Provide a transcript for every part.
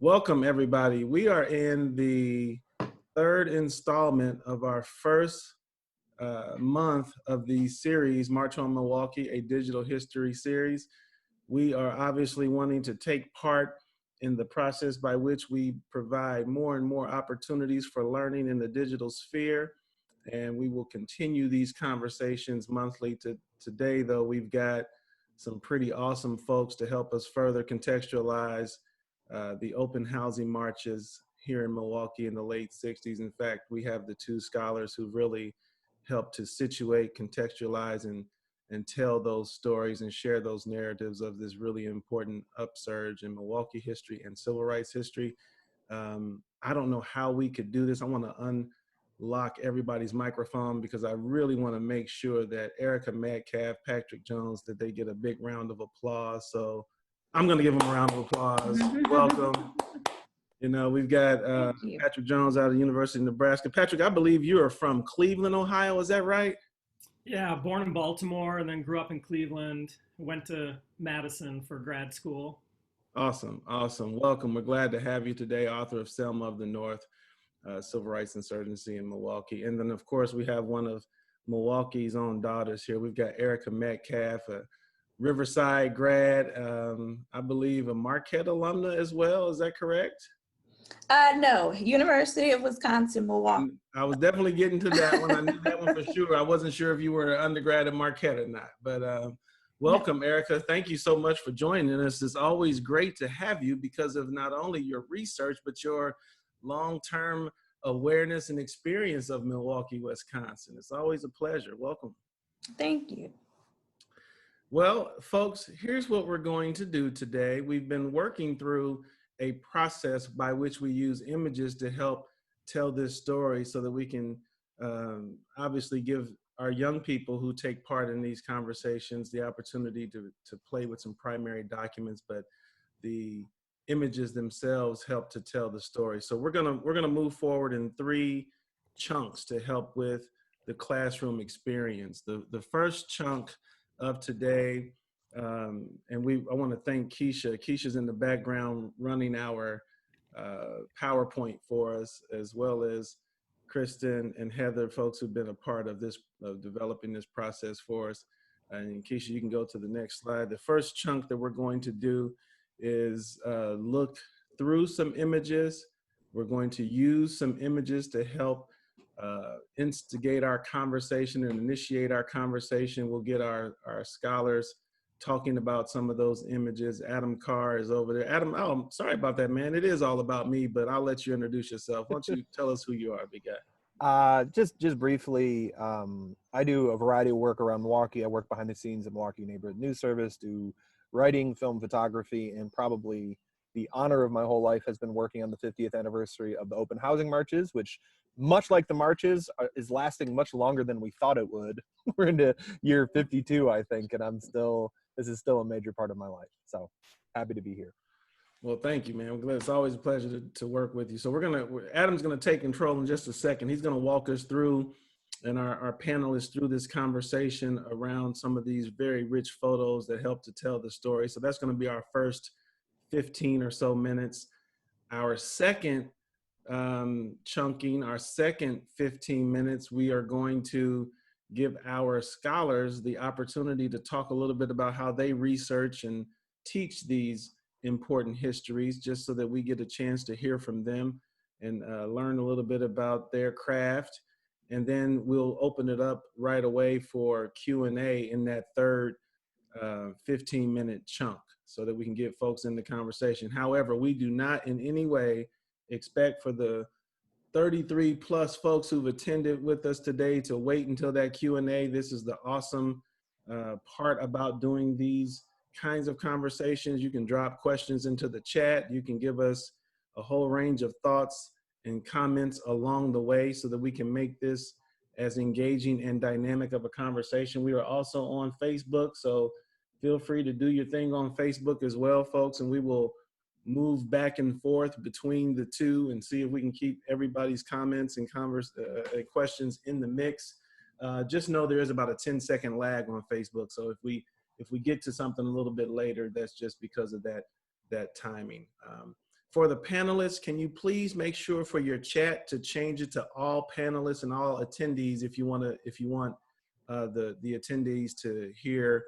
Welcome, everybody. We are in the third installment of our first month of the series, March on Milwaukee, a digital history series. We are obviously wanting to take part in the process by which we provide more and more opportunities for learning in the digital sphere. And we will continue these conversations monthly. Today, though, we've got some pretty awesome folks to help us further contextualize the open housing marches here in Milwaukee in the late 60s. In fact, we have the two scholars who really helped to situate, contextualize, and tell those stories and share those narratives of this really important upsurge in Milwaukee history and civil rights history. I don't know how we could do this. I want to unlock everybody's microphone because I really want to make sure that Erica Metcalf, Patrick Jones, that they get a big round of applause. So I'm going to give them a round of applause. Welcome. You know, we've got Patrick Jones out of the University of Nebraska. Patrick, I believe you are from Cleveland, Ohio. Is that right? Yeah, born in Baltimore and then grew up in Cleveland. Went to Madison for grad school. Awesome, awesome. Welcome. We're glad to have you today, author of Selma of the North, Civil Rights Insurgency in Milwaukee. And then, of course, we have one of Milwaukee's own daughters here. We've got Erica Metcalf, a Riverside grad, I believe a Marquette alumna as well. Is that correct? No, University of Wisconsin, Milwaukee. I was definitely getting to that one. I knew that one for sure. I wasn't sure if you were an undergrad at Marquette or not, but welcome, Erica. Thank you so much for joining us. It's always great to have you because of not only your research, but your long-term awareness and experience of Milwaukee, Wisconsin. It's always a pleasure. Welcome. Thank you. Well, folks, here's what we're going to do today. We've been working through a process by which we use images to help tell this story so that we can obviously give our young people who take part in these conversations the opportunity to play with some primary documents, but the images themselves help to tell the story. So we're gonna move forward in three chunks to help with the classroom experience. The first chunk of today, and I want to thank Keisha. Keisha's in the background running our PowerPoint for us, as well as Kristen and Heather, folks who've been a part of this, of developing this process for us. And Keisha, you can go to the next slide. The first chunk that we're going to do is look through some images. We're going to use some images to help instigate our conversation and initiate our conversation. We'll get our scholars talking about some of those images. Adam Carr is over there. Adam, oh, sorry about that, man. It is all about me, but I'll let you introduce yourself. Why don't you tell us who you are, big guy? Just briefly, I do a variety of work around Milwaukee. I work behind the scenes at Milwaukee Neighborhood News Service, do writing, film, photography, and probably the honor of my whole life has been working on the 50th anniversary of the open housing marches, which, much like the marches, is lasting much longer than we thought it would. We're into year 52, I think, and this is still a major part of my life. So happy to be here. Well, thank you, man. It's always a pleasure to work with you. So Adam's gonna take control in just a second. He's gonna walk us through, and our panelists through this conversation around some of these very rich photos that help to tell the story. So that's gonna be our first 15 or so minutes. Our second chunking, our second 15 minutes, we are going to give our scholars the opportunity to talk a little bit about how they research and teach these important histories, just so that we get a chance to hear from them and learn a little bit about their craft. And then we'll open it up right away for Q&A in that third 15-minute chunk so that we can get folks in the conversation. However, we do not in any way expect for the 33 plus folks who've attended with us today to wait until that Q&A. This is the awesome part about doing these kinds of conversations. You can drop questions into the chat. You can give us a whole range of thoughts and comments along the way so that we can make this as engaging and dynamic of a conversation. We are also on Facebook, so feel free to do your thing on Facebook as well, folks, and we will move back and forth between the two and see if we can keep everybody's comments and questions in the mix. Just know there is about a 10-second lag on Facebook, so if we get to something a little bit later, that's just because of that timing. For the panelists, can you please make sure for your chat to change it to all panelists and all attendees if you want the attendees to hear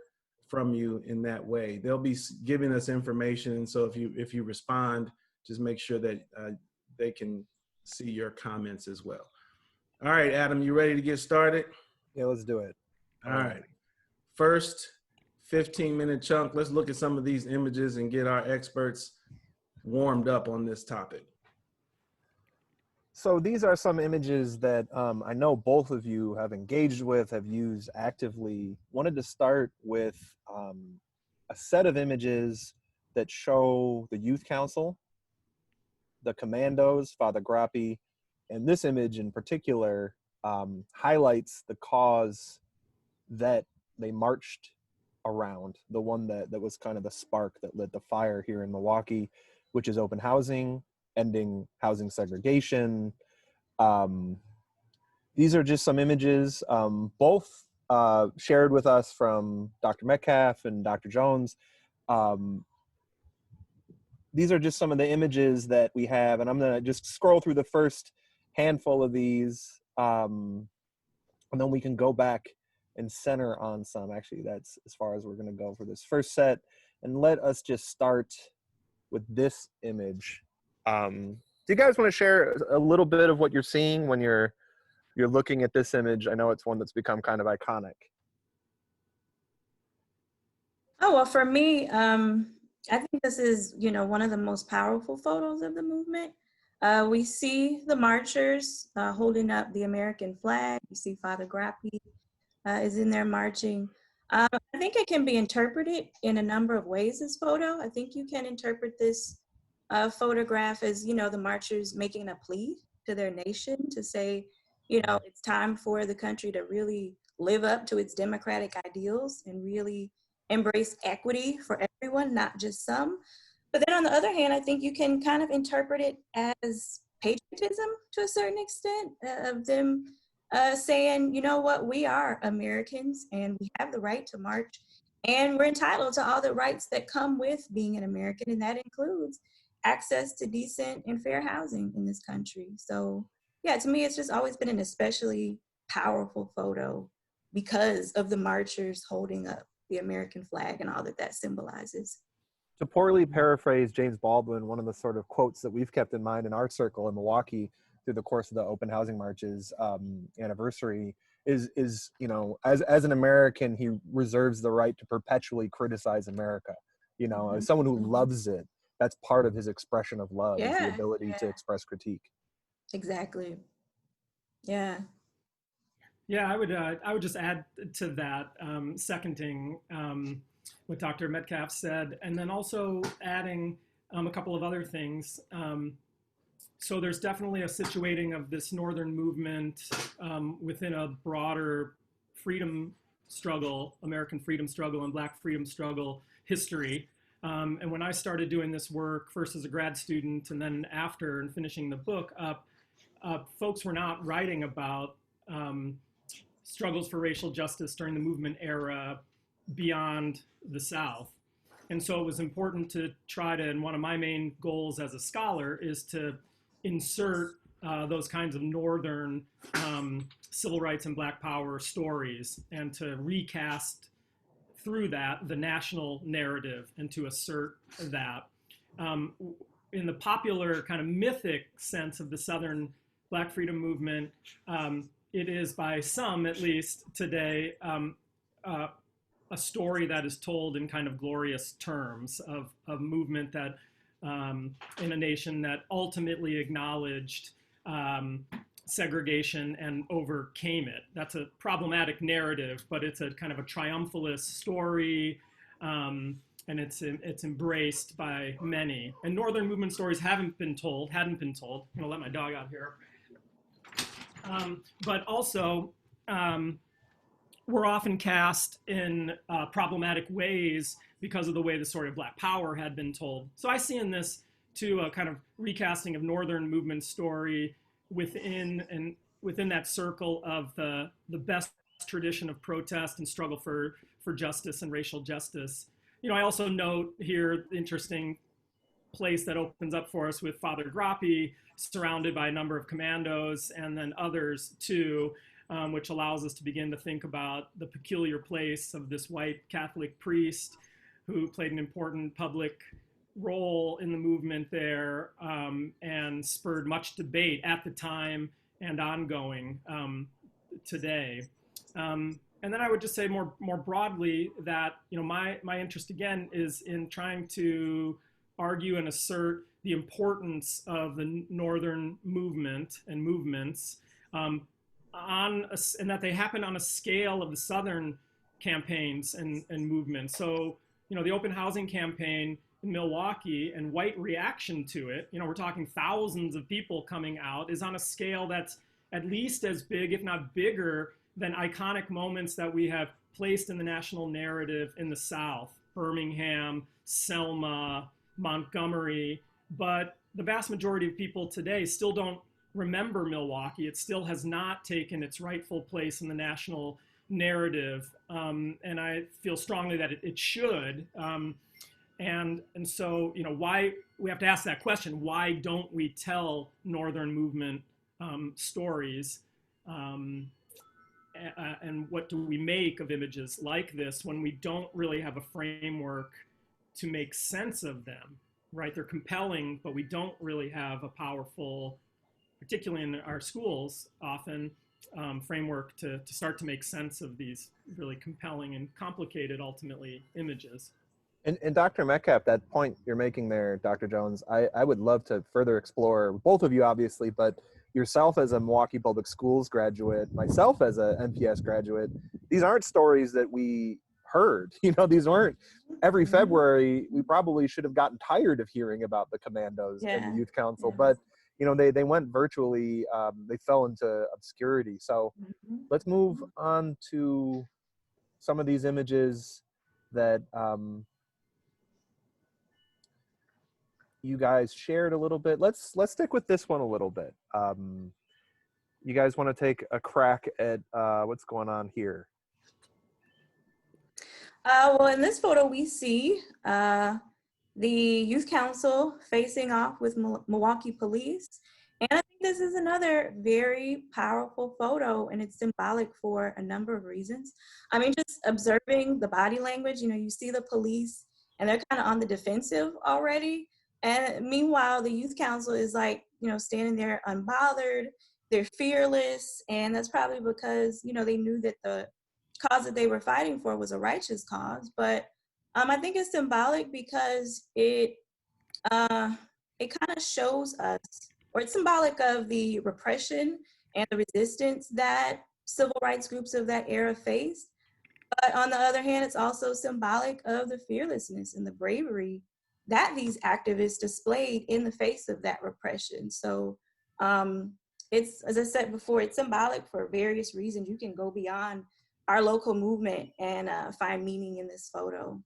from you in that way. They'll be giving us information, and so if you respond, just make sure that they can see your comments as well. All right, Adam, you ready to get started? Yeah, let's do it. All right. First 15-minute chunk, let's look at some of these images and get our experts warmed up on this topic. So these are some images that I know both of you have engaged with, have used actively. Wanted to start with a set of images that show the Youth Council, the Commandos, Father Grappi, and this image in particular highlights the cause that they marched around, the one that was kind of the spark that lit the fire here in Milwaukee, which is open housing, ending housing segregation. These are just some images, both shared with us from Dr. Metcalf and Dr. Jones. These are just some of the images that we have, and I'm gonna just scroll through the first handful of these, and then we can go back and center on some. Actually, that's as far as we're gonna go for this first set. And let us just start with this image. Do you guys want to share a little bit of what you're seeing when you're looking at this image? I know it's one that's become kind of iconic. Oh, well, for me, I think this is, one of the most powerful photos of the movement. We see the marchers holding up the American flag. You see Father Grappi is in there marching. I think it can be interpreted in a number of ways, this photo. I think you can interpret this photograph as, the marchers making a plea to their nation to say, it's time for the country to really live up to its democratic ideals and really embrace equity for everyone, not just some. But then on the other hand, I think you can kind of interpret it as patriotism to a certain extent, of them saying, you know what, we are Americans and we have the right to march and we're entitled to all the rights that come with being an American, and that includes access to decent and fair housing in this country. So yeah, to me, it's just always been an especially powerful photo because of the marchers holding up the American flag and all that that symbolizes. To poorly paraphrase James Baldwin, one of the sort of quotes that we've kept in mind in our circle in Milwaukee through the course of the open housing marches anniversary is as an American, he reserves the right to perpetually criticize America. As someone who loves it, that's part of his expression of love, is the ability to express critique. Exactly. Yeah. Yeah, I would just add to that, seconding what Dr. Metcalf said, and then also adding a couple of other things. So there's definitely a situating of this Northern movement within a broader freedom struggle, American freedom struggle and Black freedom struggle history. And when I started doing this work, first as a grad student and then after and finishing the book up, folks were not writing about struggles for racial justice during the movement era beyond the South. And so it was important to try to, and one of my main goals as a scholar is to insert those kinds of Northern civil rights and Black power stories and to recast through that the national narrative and to assert that. In the popular kind of mythic sense of the Southern Black freedom movement, it is by some, at least today, a story that is told in kind of glorious terms of a movement that in a nation that ultimately acknowledged segregation and overcame it. That's a problematic narrative, but it's a kind of a triumphalist story, and it's embraced by many. And Northern movement stories hadn't been told. I'm gonna let my dog out here. But also, were often cast in problematic ways because of the way the story of Black power had been told. So I see in this, too, a kind of recasting of Northern movement story within that circle of the best tradition of protest and struggle for justice and racial justice. I also note here the interesting place that opens up for us with Father Grappi, surrounded by a number of commandos, and then others too, which allows us to begin to think about the peculiar place of this white Catholic priest who played an important public role in the movement there, and spurred much debate at the time and ongoing today. And then I would just say more broadly that, you know, my interest again is in trying to argue and assert the importance of the Northern movement and movements, and that they happen on a scale of the Southern campaigns and movements. So, you know, the open housing campaign in Milwaukee and white reaction to it, you know, we're talking thousands of people coming out, is on a scale that's at least as big, if not bigger, than iconic moments that we have placed in the national narrative in the South, Birmingham, Selma, Montgomery. But the vast majority of people today still don't remember Milwaukee. It still has not taken its rightful place in the national narrative. And I feel strongly that it should. And so, you know, why we have to ask that question, why don't we tell Northern movement stories? And what do we make of images like this when we don't really have a framework to make sense of them, right? They're compelling, but we don't really have a powerful, particularly in our schools often, framework to start to make sense of these really compelling and complicated, ultimately, images. And Dr. Metcalf, that point you're making there, Dr. Jones, I would love to further explore, both of you obviously, but yourself as a Milwaukee Public Schools graduate, myself as a MPS graduate, these aren't stories that we heard. You know, these weren't every February. We probably should have gotten tired of hearing about the commandos and the youth council, but you know, they went virtually, they fell into obscurity. So let's move on to some of these images that you guys shared a little bit. Let's stick with this one a little bit. You guys want to take a crack at what's going on here? Well, in this photo, we see the youth council facing off with Milwaukee police. And I think this is another very powerful photo, and it's symbolic for a number of reasons. I mean, just observing the body language, you know, you see the police and they're kind of on the defensive already. And meanwhile, the youth council is like, you know, standing there unbothered, they're fearless. And that's probably because, you know, they knew that the cause that they were fighting for was a righteous cause. But I think it's symbolic because it kind of shows us, or it's symbolic of the repression and the resistance that civil rights groups of that era faced. But on the other hand, it's also symbolic of the fearlessness and the bravery that these activists displayed in the face of that repression. So it's, as I said before, it's symbolic for various reasons. You can go beyond our local movement and find meaning in this photo.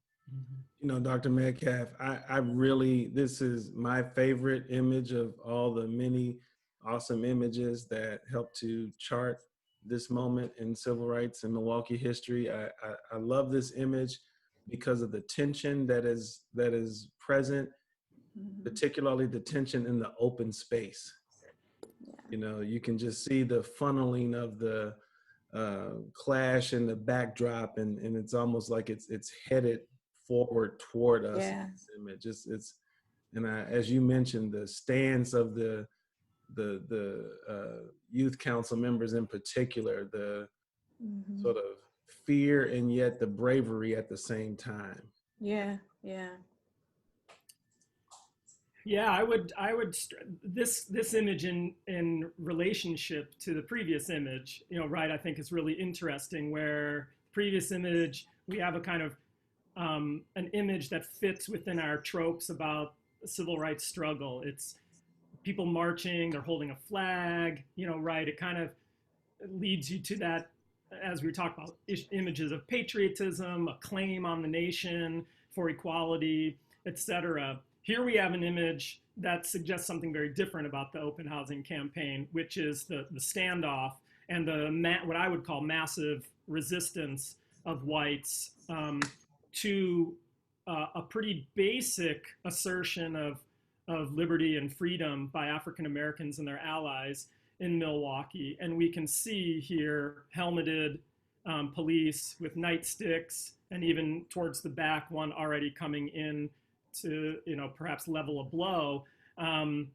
You know, Dr. Metcalf, I really, this is my favorite image of all the many awesome images that help to chart this moment in civil rights and Milwaukee history. I love this image because of the tension that is present, particularly the tension in the open space. You know, you can just see the funneling of the clash in the backdrop, and it's almost like it's headed forward toward us. Yeah. Image. And as you mentioned, the stance of the youth council members in particular, the sort of fear and yet the bravery at the same time. Yeah, I would this image in relationship to the previous image, you know, right, I think is really interesting, where the previous image, we have a kind of an image that fits within our tropes about the civil rights struggle. It's people marching, they're holding a flag, you know, right? It kind of leads you to that, as we were talking about, images of patriotism, a claim on the nation for equality, etc. Here we have an image that suggests something very different about the open housing campaign, which is the standoff and what I would call massive resistance of whites to a pretty basic assertion of of liberty and freedom by African Americans and their allies in Milwaukee. And we can see here helmeted police with nightsticks, and even towards the back, one already coming in to, perhaps level a blow. And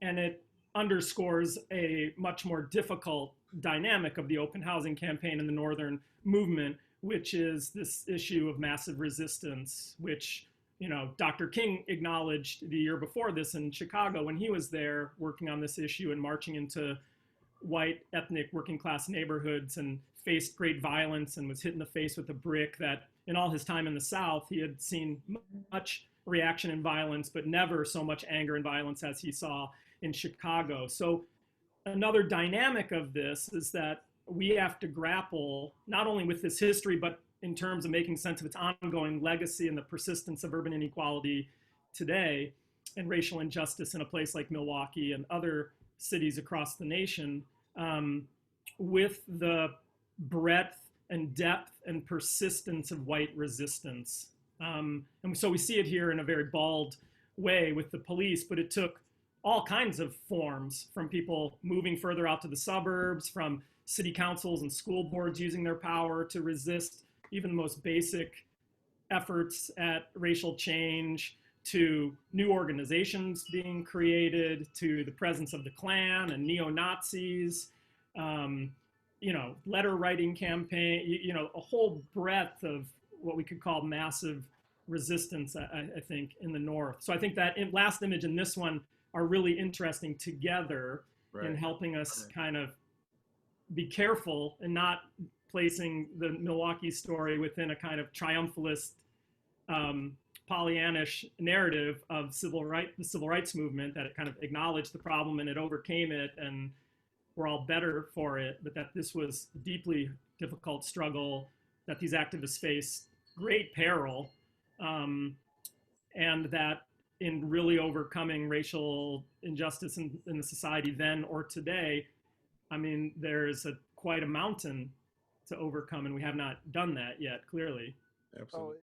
it underscores a much more difficult dynamic of the open housing campaign in the Northern movement, which is this issue of massive resistance, which Dr. King acknowledged the year before this in Chicago when he was there working on this issue and marching into white ethnic working class neighborhoods and faced great violence and was hit in the face with a brick that in all his time in the South, he had seen much reaction and violence, but never so much anger and violence as he saw in Chicago. So another dynamic of this is that we have to grapple not only with this history, but in terms of making sense of its ongoing legacy and the persistence of urban inequality today and racial injustice in a place like Milwaukee and other cities across the nation, with the breadth and depth and persistence of white resistance. And so we see it here in a very bald way with the police, but it took all kinds of forms, from people moving further out to the suburbs, from city councils and school boards using their power to resist even the most basic efforts at racial change, to new organizations being created, to the presence of the Klan and neo-Nazis, letter writing campaign, a whole breadth of what we could call massive resistance, I think, in the North. So I think that last image and this one are really interesting together in helping us kind of be careful and not placing the Milwaukee story within a kind of triumphalist, Pollyannish narrative of the civil rights movement, that it kind of acknowledged the problem and it overcame it and we're all better for it, but that this was a deeply difficult struggle, that these activists faced great peril, and that in really overcoming racial injustice in the society then or today, I mean, there's quite a mountain to overcome, and we have not done that yet, clearly. Absolutely.